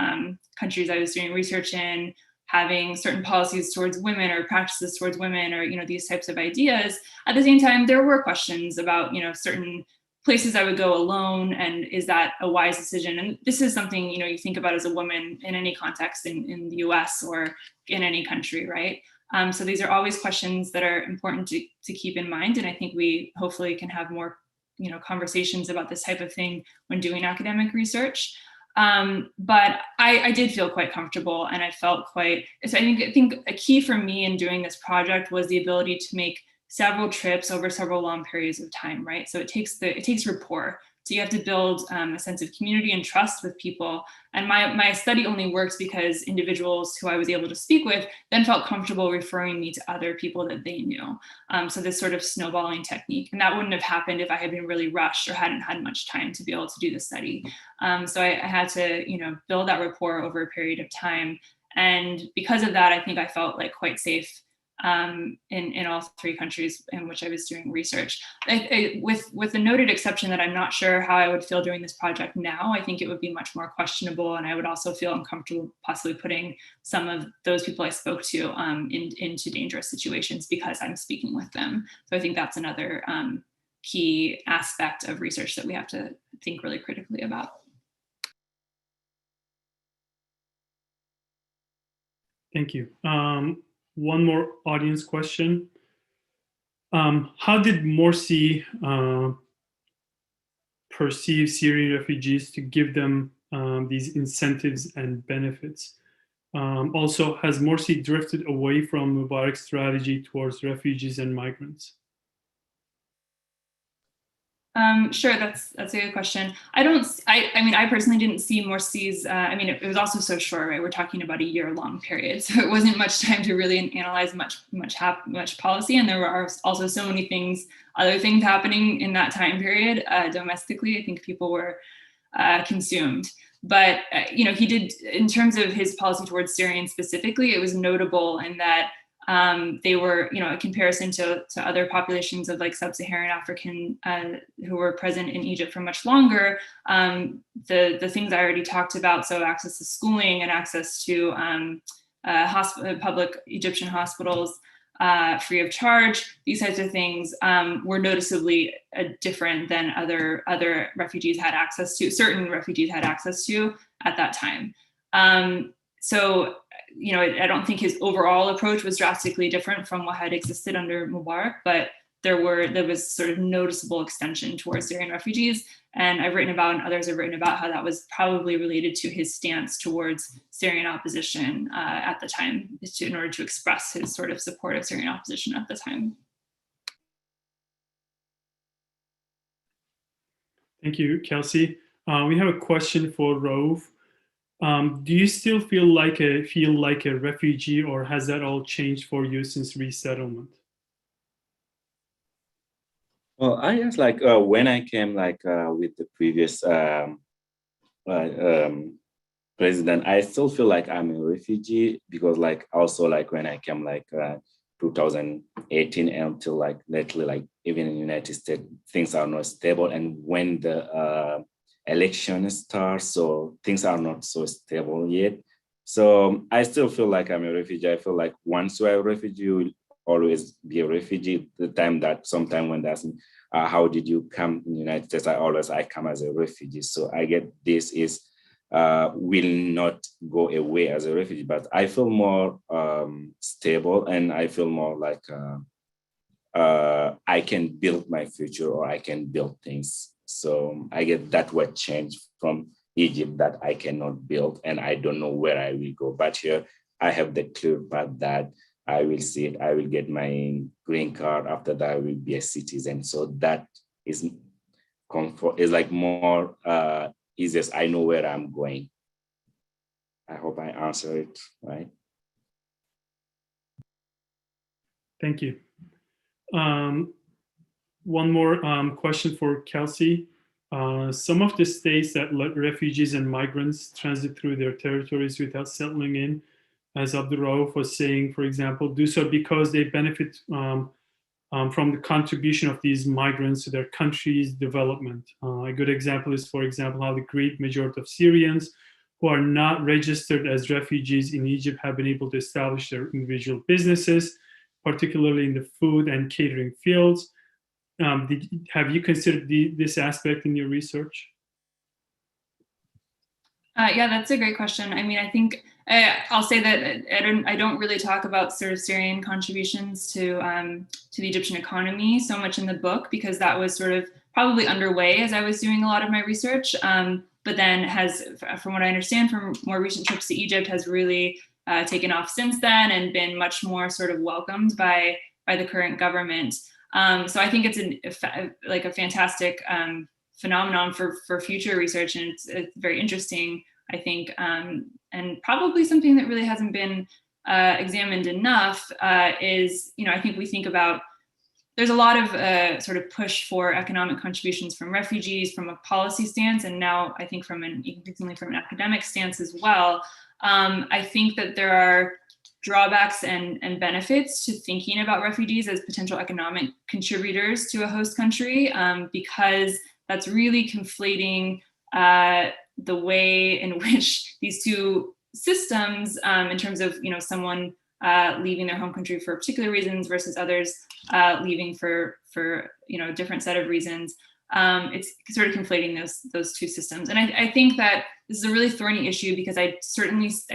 Speaker 2: countries I was doing research in, having certain policies towards women or practices towards women, or these types of ideas. At the same time, there were questions about certain places I would go alone, and is that a wise decision? And this is something you think about as a woman in any context, in the U.S. or in any country, right? So these are always questions that are important to keep in mind, and I think we hopefully can have more conversations about this type of thing when doing academic research. But I did feel quite comfortable, and I felt quite, so I think a key for me in doing this project was the ability to make several trips over several long periods of time, right? So it takes rapport. So you have to build a sense of community and trust with people. And my study only works because individuals who I was able to speak with then felt comfortable referring me to other people that they knew. So this sort of snowballing technique. And that wouldn't have happened if I had been really rushed or hadn't had much time to be able to do the study. So I had to, build that rapport over a period of time. And because of that, I think I felt like quite safe in all three countries in which I was doing research. With the noted exception that I'm not sure how I would feel doing this project now. I think it would be much more questionable, and I would also feel uncomfortable possibly putting some of those people I spoke to into dangerous situations because I'm speaking with them. So I think that's another key aspect of research that we have to think really critically about.
Speaker 1: Thank you. One more audience question. How did Morsi perceive Syrian refugees to give them these incentives and benefits? Also, has Morsi drifted away from Mubarak's strategy towards refugees and migrants?
Speaker 2: Sure, that's a good question. I personally didn't see Morsi's, it was also so short, right? We're talking about a year-long period. So it wasn't much time to really analyze much policy. And there were also so many other things happening in that time period domestically. I think people were consumed. But, he did, in terms of his policy towards Syrians specifically, it was notable in that they were, a comparison to other populations of like sub-Saharan African who were present in Egypt for much longer. The things I already talked about, so access to schooling and access to public Egyptian hospitals free of charge, these types of things were noticeably different than other refugees had access to, certain refugees had access to at that time. So, I don't think his overall approach was drastically different from what had existed under Mubarak, but there was sort of noticeable extension towards Syrian refugees. And I've written about, and others have written about, how that was probably related to his stance towards Syrian opposition at the time, in order to express his sort of support of Syrian opposition at the time.
Speaker 1: Thank you, Kelsey. We have a question for Raouf. Do you still feel like a refugee, or has that all changed for you since resettlement?
Speaker 3: Well, I guess when I came with the previous president, I still feel like I'm a refugee, because also when I came 2018 until lately, even in the United States, things are not stable. And when the election starts, so things are not so stable yet. So I still feel like I'm a refugee. I feel like once you're a refugee, you will always be a refugee. Sometime when they ask me, how did you come in the United States? I come as a refugee. So I get this is will not go away as a refugee, but I feel more stable, and I feel more like I can build my future, or I can build things. So I get that what changed from Egypt, that I cannot build and I don't know where I will go. But here I have the clear path that I will see it. I will get my green card. After that, I will be a citizen. So that is comfort, is like more easiest. I know where I'm going. I hope I answer it right.
Speaker 1: Thank you. One more question for Kelsey. Some of the states that let refugees and migrants transit through their territories without settling in, as Abdoul Raouf was saying, for example, do so because they benefit from the contribution of these migrants to their country's development. A good example is, for example, how the great majority of Syrians who are not registered as refugees in Egypt have been able to establish their individual businesses, particularly in the food and catering fields. Have you considered this aspect in your research?
Speaker 2: Yeah, that's a great question. I mean, I think I'll say that I don't really talk about sort of Syrian contributions to the Egyptian economy so much in the book, because that was sort of probably underway as I was doing a lot of my research. But then has, from what I understand from more recent trips to Egypt, has really taken off since then and been much more sort of welcomed by the current government. So I think it's a fantastic phenomenon for future research, and it's very interesting, I think, and probably something that really hasn't been examined enough is, I think we think about, there's a lot of sort of push for economic contributions from refugees from a policy stance, and now I think increasingly from an academic stance as well. I think that there are drawbacks and benefits to thinking about refugees as potential economic contributors to a host country, because that's really conflating the way in which these two systems, in terms of someone leaving their home country for particular reasons versus others leaving for a different set of reasons. It's sort of conflating those two systems, and I think that this is a really thorny issue, because I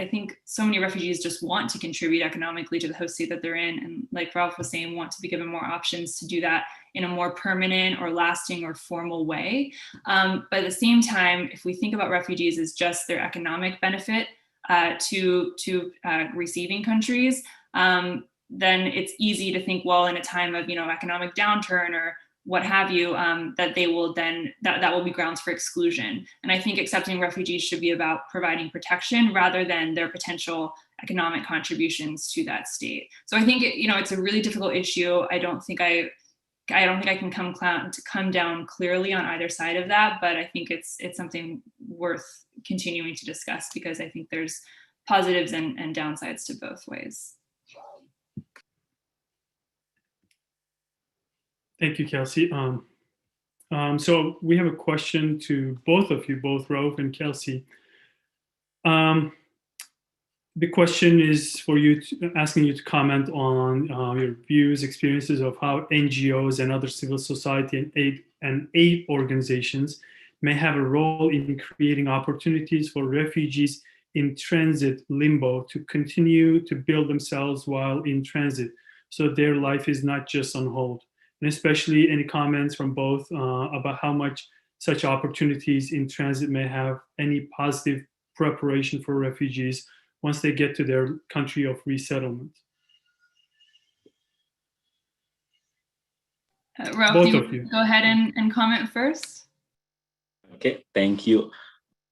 Speaker 2: think so many refugees just want to contribute economically to the host state that they're in, and like Raouf was saying, want to be given more options to do that in a more permanent or lasting or formal way. But at the same time, if we think about refugees as just their economic benefit to receiving countries, then it's easy to think, well, in a time of economic downturn or what have you, that they will then, that will be grounds for exclusion. And I think accepting refugees should be about providing protection rather than their potential economic contributions to that state. So I think it's a really difficult issue. I don't think I can come down clearly on either side of that, but I think it's something worth continuing to discuss, because I think there's positives and downsides to both ways.
Speaker 1: Thank you, Kelsey. So we have a question to both of you, both Raouf and Kelsey. The question is for you, asking you to comment on your views, experiences of how NGOs and other civil society and aid organizations may have a role in creating opportunities for refugees in transit limbo to continue to build themselves while in transit, so their life is not just on hold. And especially any comments from both about how much such opportunities in transit may have any positive preparation for refugees once they get to their country of resettlement.
Speaker 2: Raouf,
Speaker 1: Both
Speaker 2: do
Speaker 1: of you.
Speaker 2: Go ahead and comment first.
Speaker 3: Okay, thank you.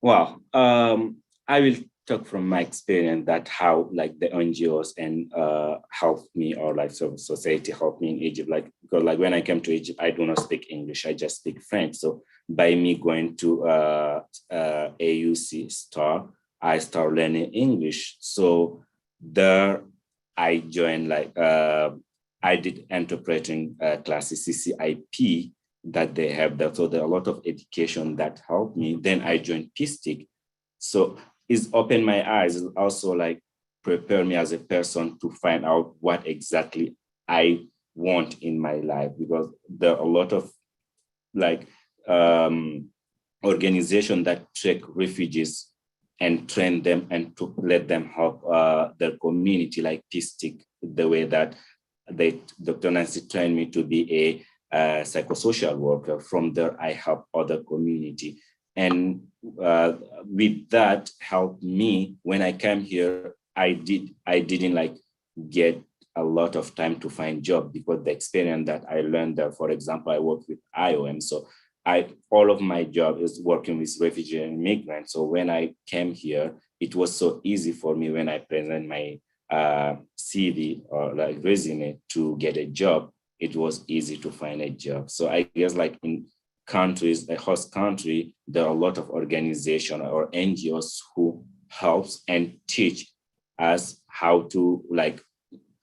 Speaker 3: Well, I will talk from my experience that how like the NGOs and helped me, or like society helped me in Egypt. Like, because like when I came to Egypt, I do not speak English, I just speak French. So by me going to AUC store, I started learning English. So there I joined I did interpreting classes, CCIP, that they have that. So there are a lot of education that helped me. Then I joined PSTIC. So it's opened my eyes. It's also like prepare me as a person to find out what exactly I want in my life, because there are a lot of like organizations that track refugees and train them and to let them help their community, like Pistic, the way that Dr. Nancy trained me to be a psychosocial worker. From there, I help other community. And with that helped me when I came here, I didn't like get a lot of time to find job because the experience that I learned there, for example, I work with IOM. So all of my job is working with refugee and immigrants. So when I came here, it was so easy for me when I present my CV or like resume to get a job. It was easy to find a job. So I guess like in countries, a host country, there are a lot of organizations or NGOs who helps and teach us how to like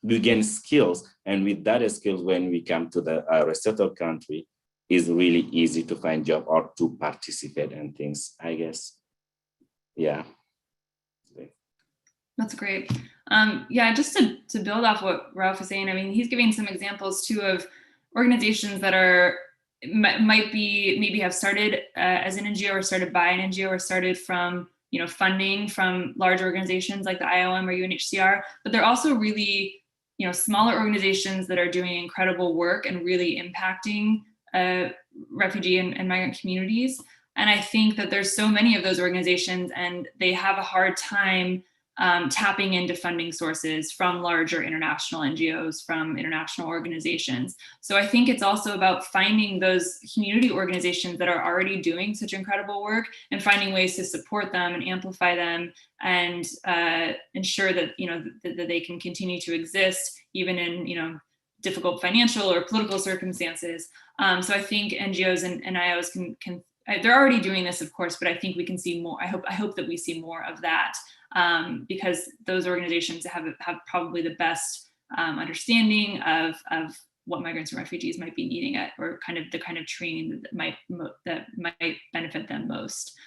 Speaker 3: gain skills. And with that skills, when we come to the resettled country, is really easy to find job or to participate in things, I guess. Yeah.
Speaker 2: That's great. Yeah, just to build off what Raouf was saying, I mean, he's giving some examples too of organizations that are maybe have started as an NGO or started by an NGO or started from funding from large organizations like the IOM or UNHCR, but they're also really smaller organizations that are doing incredible work and really impacting refugee and migrant communities. And I think that there's so many of those organizations and they have a hard time tapping into funding sources from larger international NGOs, from international organizations. So I think it's also about finding those community organizations that are already doing such incredible work and finding ways to support them and amplify them and ensure that that they can continue to exist even in difficult financial or political circumstances. So I think NGOs and IOs can they're already doing this, of course, but I think we can see more. I hope that we see more of that. Because those organizations have probably the best understanding of what migrants and refugees might be needing or the kind of training that might benefit them most.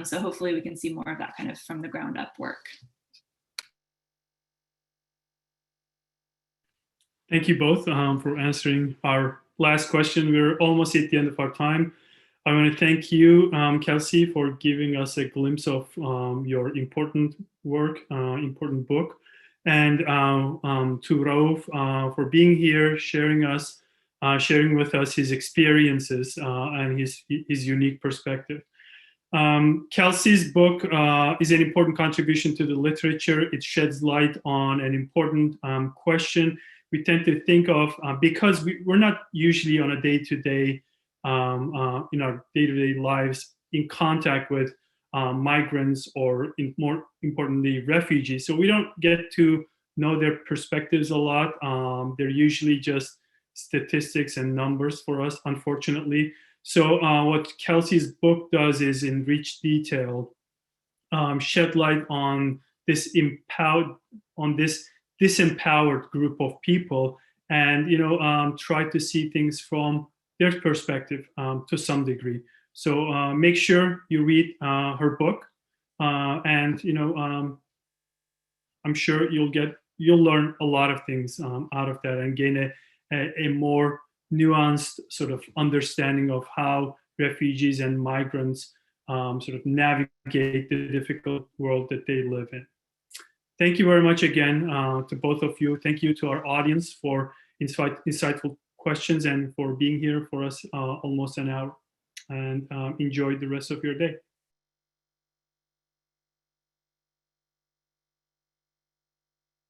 Speaker 2: So hopefully we can see more of that kind of from the ground up work.
Speaker 1: Thank you both for answering our last question. We're almost at the end of our time. I want to thank you, Kelsey, for giving us a glimpse of your important work, important book, and to Raouf for being here, sharing with us his experiences and his unique perspective. Kelsey's book is an important contribution to the literature. It sheds light on an important question we tend to think of because we're not usually on a day-to-day in our day-to-day lives in contact with migrants or more importantly refugees, so we don't get to know their perspectives a lot. They're usually just statistics and numbers for us, unfortunately. So what Kelsey's book does is in rich detail shed light on this disempowered group of people and try to see things from their perspective to some degree. So make sure you read her book, and I'm sure you'll learn a lot of things out of that and gain a more nuanced sort of understanding of how refugees and migrants sort of navigate the difficult world that they live in. Thank you very much again to both of you. Thank you to our audience for insightful questions and for being here for us almost an hour, and enjoy the rest of your day.